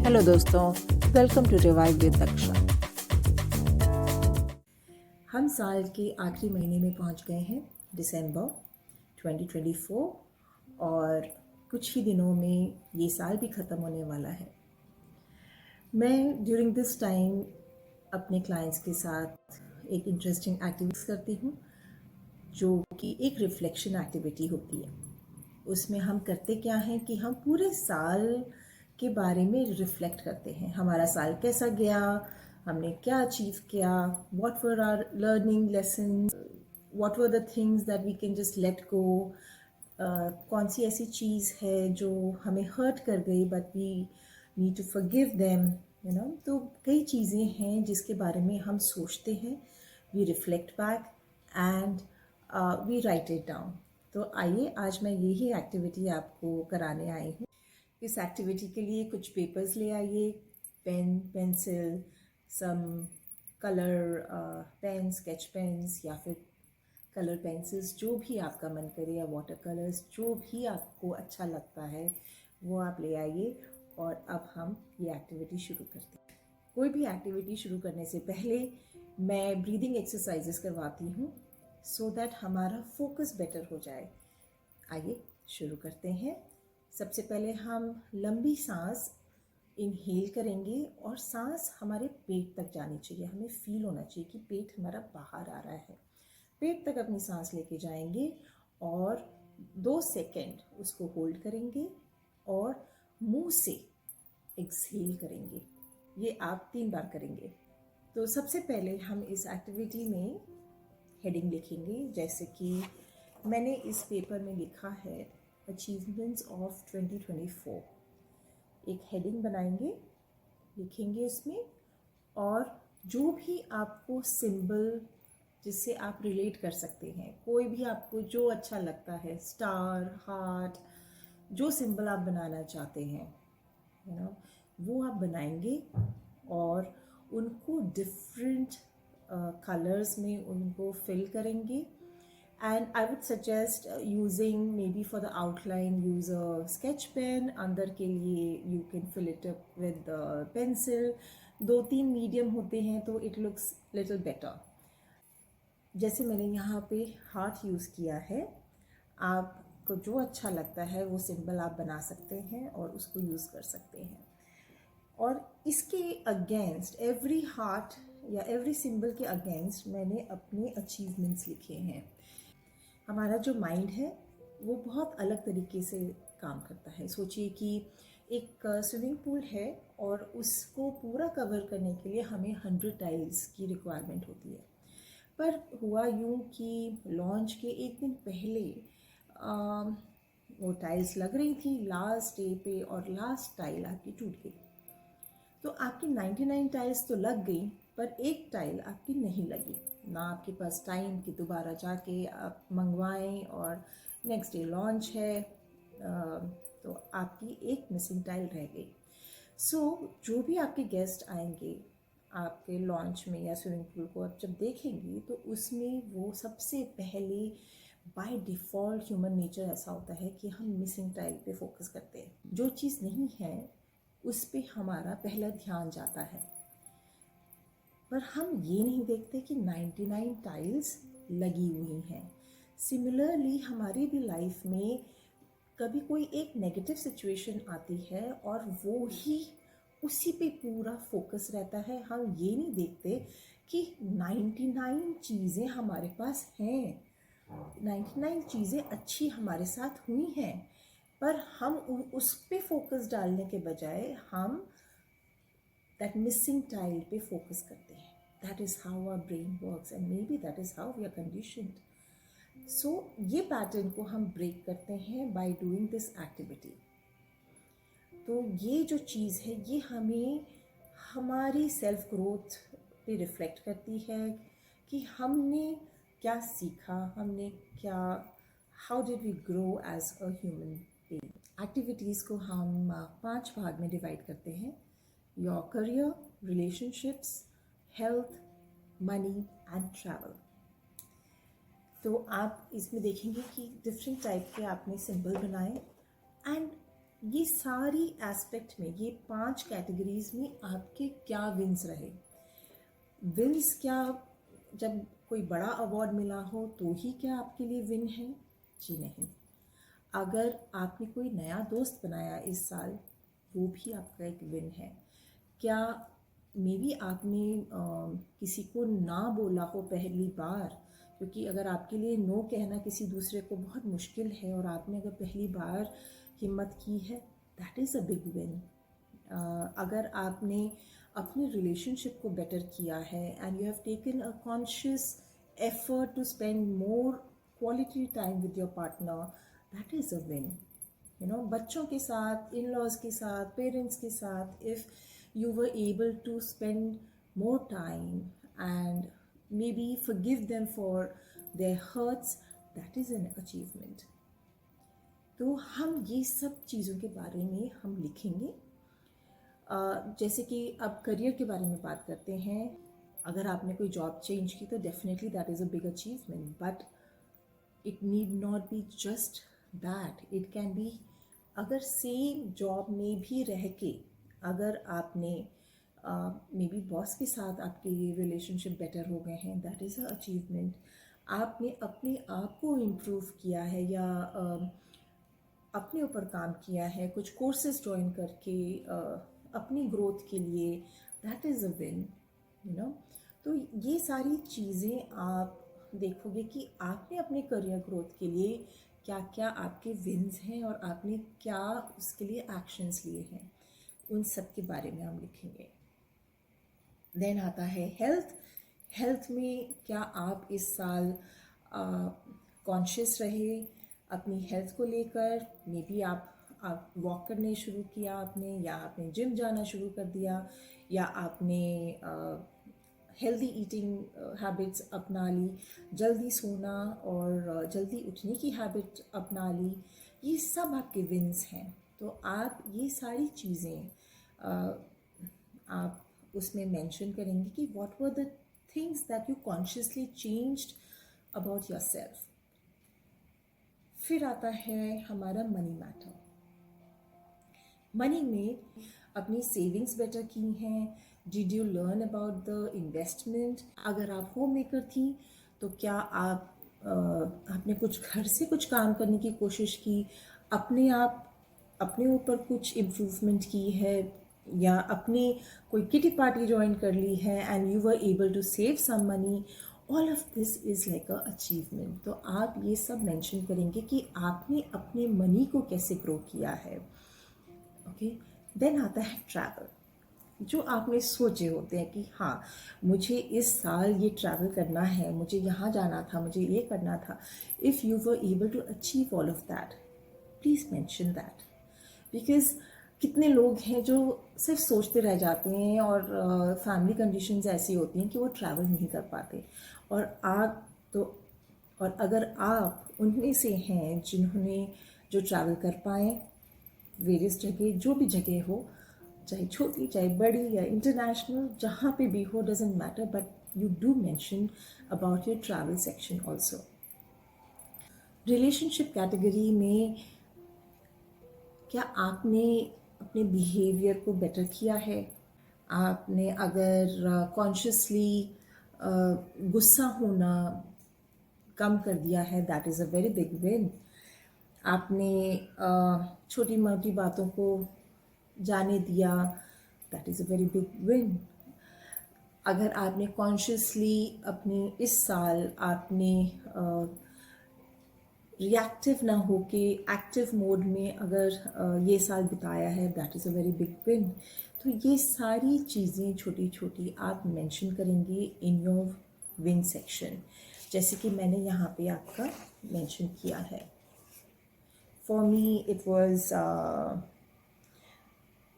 Hello दोस्तों, welcome to revive with Daksha. हम साल के आखिरी महीने में पहुंच गए हैं, दिसंबर 2024, और कुछ ही दिनों में ये साल भी ख़त्म होने वाला है। मैं ड्यूरिंग दिस टाइम अपने क्लाइंट्स के साथ एक इंटरेस्टिंग एक्टिविटीज़ करती हूँ, जो कि एक रिफ्लेक्शन एक्टिविटी होती है। उसमें हम करते क्या हैं कि हम पूरे साल के बारे में रिफ्लेक्ट करते हैं। हमारा साल कैसा गया, हमने क्या अचीव किया, what were our learning lessons, what were the things that we can just let go, कौन सी ऐसी चीज़ है जो हमें हर्ट कर गई but we need to forgive them, तो कई चीज़ें हैं जिसके बारे में हम सोचते हैं, we reflect back and we write it down. तो आइए, आज मैं यही एक्टिविटी आपको कराने आई हूँ। इस एक्टिविटी के लिए कुछ पेपर्स ले आइए, pen, pencil, some colour pen, sketch pens या फिर कलर पेंसिल्स, जो भी आपका मन करे, या वाटर कलर्स, जो भी आपको अच्छा लगता है वो आप ले आइए। और अब हम ये एक्टिविटी शुरू करते हैं। कोई भी एक्टिविटी शुरू करने से पहले मैं ब्रीदिंग एक्सरसाइजेस करवाती हूँ, सो दैट हमारा फोकस बेटर हो जाए। आइए शुरू करते हैं। सबसे पहले हम लंबी सांस इनहेल करेंगे और सांस हमारे पेट तक जानी चाहिए। हमें फील होना चाहिए कि पेट हमारा बाहर आ रहा है। पेट तक अपनी सांस लेके जाएंगे और 2 सेकेंड उसको होल्ड करेंगे और मुंह से एक्सहेल करेंगे। ये आप 3 बार करेंगे। तो सबसे पहले हम इस एक्टिविटी में हेडिंग लिखेंगे, जैसे कि मैंने इस पेपर में लिखा है अचीवमेंट्स ऑफ 2024। एक हेडिंग बनाएंगे, लिखेंगे उसमें, और जो भी आपको सिंबल जिससे आप रिलेट कर सकते हैं, कोई भी आपको जो अच्छा लगता है, स्टार, हार्ट, जो सिंबल आप बनाना चाहते हैं, वो आप बनाएंगे और उनको डिफरेंट कलर्स में उनको फिल करेंगे। And I would suggest using, maybe for the outline, use a sketch pen. अंदर के लिए you can fill it up with the pencil. 2-3 medium होते हैं तो it looks little better. जैसे मैंने यहाँ पे हार्ट यूज़ किया है, आपको जो अच्छा लगता है वो सिंबल आप बना सकते हैं और उसको यूज़ कर सकते हैं। और इसके अगेंस्ट, एवरी हार्ट या एवरी सिंबल के अगेंस्ट मैंने अपने अचीवमेंट्स लिखे हैं। हमारा जो माइंड है वो बहुत अलग तरीके से काम करता है। सोचिए कि एक स्विमिंग पूल है और उसको पूरा कवर करने के लिए हमें 100 टाइल्स की रिक्वायरमेंट होती है। पर हुआ यूँ कि लॉन्च के एक दिन पहले वो टाइल्स लग रही थी लास्ट डे पे, और लास्ट टाइल आपकी टूट गई। तो आपकी 99 टाइल्स तो लग गई, पर एक टाइल आपकी नहीं लगी। ना आपके पास टाइम कि दोबारा जाके आप मंगवाएं, और नेक्स्ट डे लॉन्च है, तो आपकी एक मिसिंग टाइल रह गई। सो जो भी आपके गेस्ट आएंगे आपके लॉन्च में या स्विमिंग पूल को आप जब देखेंगे, तो उसमें वो सबसे पहले बाय डिफ़ॉल्ट ह्यूमन नेचर ऐसा होता है कि हम मिसिंग टाइल पे फोकस करते हैं। जो चीज़ नहीं है उस पे हमारा पहला ध्यान जाता है, पर हम ये नहीं देखते कि 99 टाइल्स लगी हुई हैं। सिमिलरली हमारी भी लाइफ में कभी कोई एक नेगेटिव सिचुएशन आती है और वो ही उसी पे पूरा फोकस रहता है। हम ये नहीं देखते कि 99 चीज़ें हमारे पास हैं, 99 चीज़ें अच्छी हमारे साथ हुई हैं, पर हम उस पे फोकस डालने के बजाय हम दैट मिसिंग टाइल पे फोकस करते हैं। That is how our brain works, and maybe that is how we are conditioned. So ये पैटर्न को हम ब्रेक करते हैं बाय डूइंग दिस एक्टिविटी। तो ये जो चीज़ है ये हमें हमारी सेल्फ ग्रोथ पे रिफ्लेक्ट करती है कि हमने क्या सीखा, हमने क्या, how did we grow as a human being. Activities को हम 5 भाग में डिवाइड करते हैं: your career, relationships, health, money and travel. तो आप इसमें देखेंगे कि डिफरेंट टाइप के आपने सिंबल बनाए, एंड ये सारी एस्पेक्ट में, ये 5 कैटेगरीज में आपके क्या विन्स रहे। विन्स क्या, जब कोई बड़ा अवार्ड मिला हो तो ही क्या आपके लिए विन है? जी नहीं। अगर आपने कोई नया दोस्त बनाया इस साल, वो भी आपका एक विन है। क्या मे बी आपने किसी को ना बोला हो पहली बार, क्योंकि अगर आपके लिए नो कहना किसी दूसरे को बहुत मुश्किल है और आपने अगर पहली बार हिम्मत की है, that is a big win. अगर आपने अपने रिलेशनशिप को बेटर किया है and you have taken a conscious effort to spend more quality time with your partner, that is a win. You know, बच्चों के साथ, इन लॉज के साथ, पेरेंट्स के साथ, if you were able to spend more time and maybe forgive them for their hurts, that is an achievement. तो हम ये सब चीज़ों के बारे में हम लिखेंगे। जैसे कि अब करियर के बारे में बात करते हैं। अगर आपने कोई जॉब चेंज की तो definitely that is a big achievement, but it need not be just that. It can be, अगर सेम जॉब में भी रह के अगर आपने मे बी बॉस के साथ आपके रिलेशनशिप बेटर हो गए हैं, दैट इज़ अ अचीवमेंट। आपने अपने आप को इम्प्रूव किया है या अपने ऊपर काम किया है, कुछ कोर्सेज ज्वाइन करके अपनी ग्रोथ के लिए, that is a win. You no, तो ये सारी चीज़ें आप देखोगे कि आपने अपने करियर ग्रोथ के लिए क्या क्या आपके विन्स हैं और आपने क्या उसके लिए एक्शंस लिए हैं, उन सब के बारे में हम लिखेंगे। देन आता है हेल्थ। हेल्थ में क्या आप इस साल कॉन्शियस रहे अपनी हेल्थ को लेकर? मे बी आप वॉक करने शुरू किया आपने, या आपने जिम जाना शुरू कर दिया, या आपने हेल्दी ईटिंग हैबिट्स अपना ली, जल्दी सोना और जल्दी उठने की हैबिट अपना ली। ये सब आपके विन्स हैं। तो आप ये सारी चीज़ें आप उसमें मेंशन करेंगे कि what were the things that you consciously changed about yourself. फिर आता है हमारा मनी मैटर। मनी में अपनी सेविंग्स बेटर की हैं। Did you learn about the investment? अगर आप होम मेकर थी तो क्या आप आपने कुछ घर से कुछ काम करने की कोशिश की, अपने ऊपर कुछ इम्प्रूवमेंट की है, या अपने कोई किटी पार्टी ज्वाइन कर ली है and you were able to save some money? All of this is like a achievement. तो आप ये सब मेंशन करेंगे कि आपने अपने मनी को कैसे ग्रो किया है। ओके, देन आता है ट्रैवल। जो आपने सोचे होते हैं कि हाँ, मुझे इस साल ये ट्रैवल करना है, मुझे यहाँ जाना था, मुझे ये करना था। If you were able to achieve all of that, please mention that. Because कितने लोग हैं जो सिर्फ सोचते रह जाते हैं और फैमिली कंडीशंस ऐसी होती हैं कि वो ट्रैवल नहीं कर पाते। और आप तो, और अगर आप उनमें से हैं जिन्होंने जो ट्रैवल कर पाए वेरियस जगह, जो भी जगह हो, चाहे छोटी चाहे बड़ी या इंटरनेशनल, जहाँ पे भी हो, doesn't matter, but you do mention about your travel section also. Relationship category में क्या आपने अपने बिहेवियर को बेटर किया है? आपने अगर कॉन्शियसली गुस्सा होना कम कर दिया है, that is a very big win. आपने छोटी मोटी बातों को जाने दिया, that is a very big win. अगर आपने कॉन्शियसली अपने इस साल आपने रिएक्टिव ना हो के एक्टिव मोड में अगर ये साल बिताया है, that is a very big win. तो ये सारी चीज़ें छोटी छोटी आप मेंशन करेंगे इन योर विन सेक्शन, जैसे कि मैंने यहाँ पे आपका मेंशन किया है। For me it was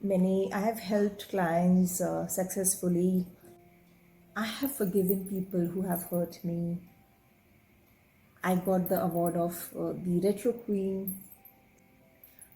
I have helped clients successfully. I have forgiven people who have hurt me. I got the award of the Retro Queen.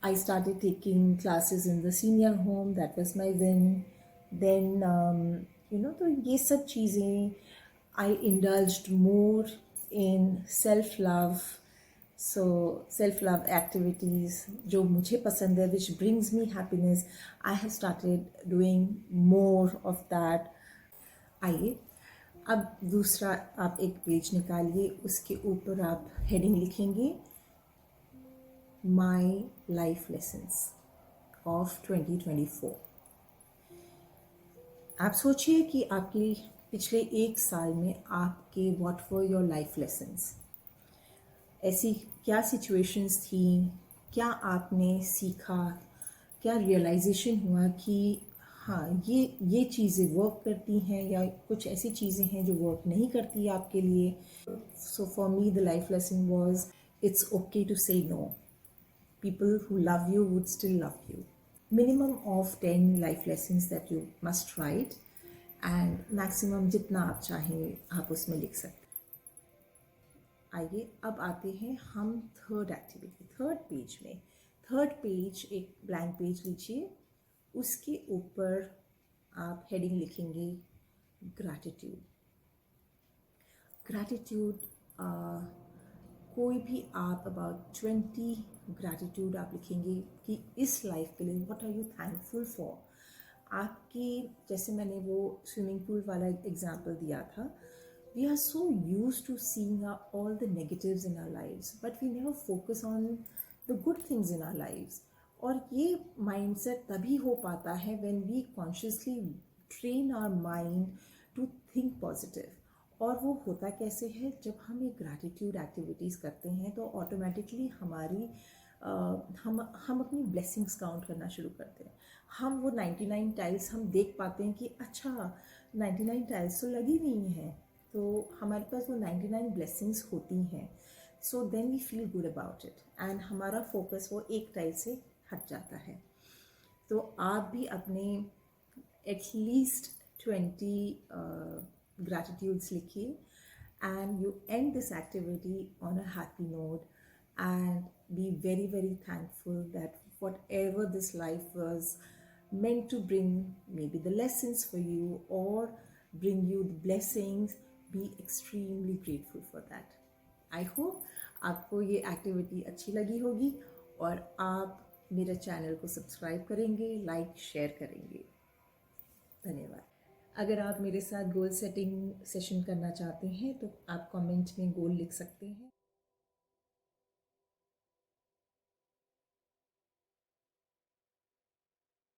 I started taking classes in the senior home. That was my win. Then, तो ये सब चीज़ें, I indulged more in self-love, so self love activities जो मुझे पसंद है, which brings me happiness, I have started doing more of that. आइए अब दूसरा आप एक पेज निकालिए, उसके ऊपर आप हेडिंग लिखेंगे माई लाइफ लेसन्स ऑफ 2024। आप सोचिए कि आपके पिछले एक साल में आपके what were your life lessons. ऐसी क्या सिचुएशंस थी, क्या आपने सीखा, क्या रियलाइजेशन हुआ कि हाँ ये चीज़ें वर्क करती हैं, या कुछ ऐसी चीज़ें हैं जो वर्क नहीं करती आपके लिए। So for me the life lesson was it's okay to say no. People who love you would still love you. Minimum of 10 life lessons that you must write, and maximum जितना आप चाहें आप उसमें लिख सकते हैं। आइए अब आते हैं हम थर्ड एक्टिविटी, थर्ड पेज में। थर्ड पेज एक ब्लैंक पेज लीजिए, उसके ऊपर आप हेडिंग लिखेंगे ग्रैटिट्यूड। ग्रैटिट्यूड कोई भी आप अबाउट 20 ग्रैटिट्यूड आप लिखेंगे कि इस लाइफ के लिए what are you thankful for. आपकी जैसे मैंने वो स्विमिंग पूल वाला एग्जांपल दिया था, we are so used to seeing all the negatives in our lives, but we never focus on the good things in our lives. और ये mindset तभी हो पाता है when we consciously train our mind to think positive. और वो होता कैसे है, जब हम ये ग्रैटिट्यूड एक्टिविटीज़ करते हैं तो ऑटोमेटिकली हमारी हम अपनी ब्लेसिंग्स काउंट करना शुरू करते हैं। हम वो 99 टाइल्स हम देख पाते हैं कि अच्छा 99 टाइल्स तो लगी हुई हैं, तो हमारे पास वो 99 ब्लेसिंग्स होती हैं। So then we feel good about it, and हमारा फोकस वो एक टाइल से हट जाता है। तो आप भी अपने एटलीस्ट 20 gratitudes लिखिए, and you end this activity on a happy note and be very very thankful that whatever this life was meant to bring, maybe the lessons for you or bring you the blessings, be extremely grateful for that. I hope आपको ये activity अच्छी लगी होगी और आप मेरे channel को subscribe करेंगे, लाइक शेयर करेंगे। धन्यवाद। अगर आप मेरे साथ गोल सेटिंग सेशन करना चाहते हैं तो आप कमेंट में गोल लिख सकते हैं।